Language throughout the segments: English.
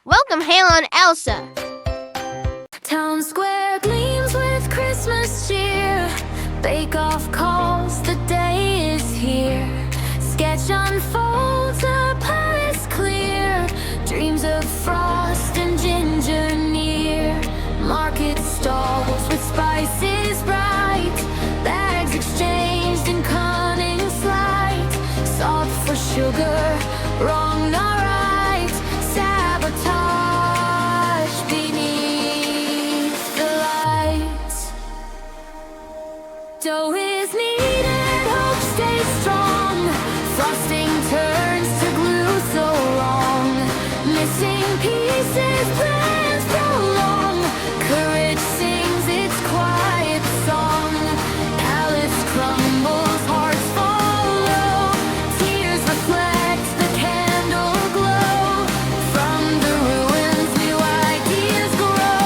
Welcome Halon Elsa. Town square gleams with Christmas cheer. Bake-off calls, the day is here. Sketch unfolds, a palace clear. Dreams of frost and ginger near. Market stalls with spices bright. Bags exchanged in cunning sleight. Salt for sugar, wrong not right. Sabotage beneath the lights. Dough is needed, hope stays strong. Frosting turns to glue so long. Missing pieces, plans prolong. Courage sings its quiet song. Palace crumbles, hearts follow. Tears reflect the candle glow. From the ruins, new ideas grow.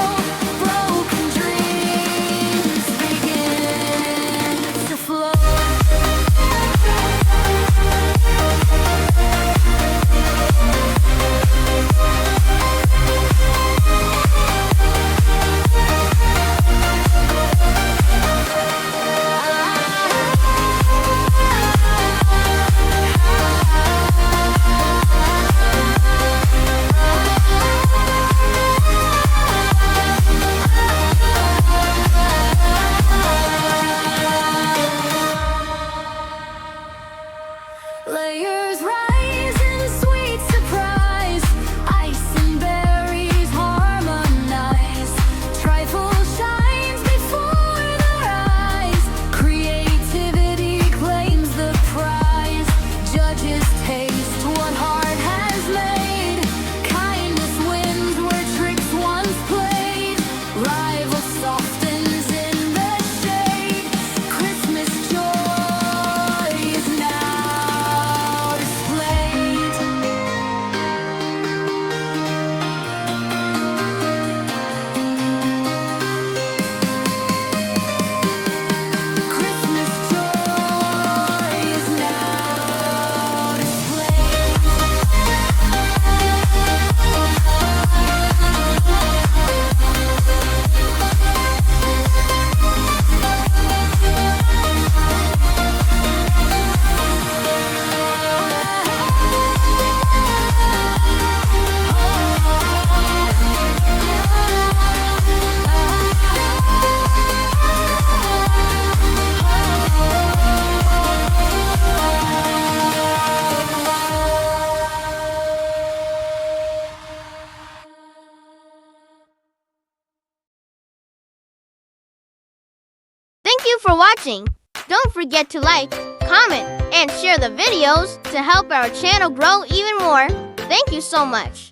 Broken dreams begin to flow. Layers rise in sweet surprise. Ice and berries harmonize. Trifle shines before their eyes. Creativity claims the prize. Judges taste what heart has made. Kindness wins where tricks once played. Rival softens in the shade. Christmas joy is now displayed. Christmas joy is now Thank you for watching. Don't forget to like, comment, and share the videos to help our channel grow even more. Thank you so much.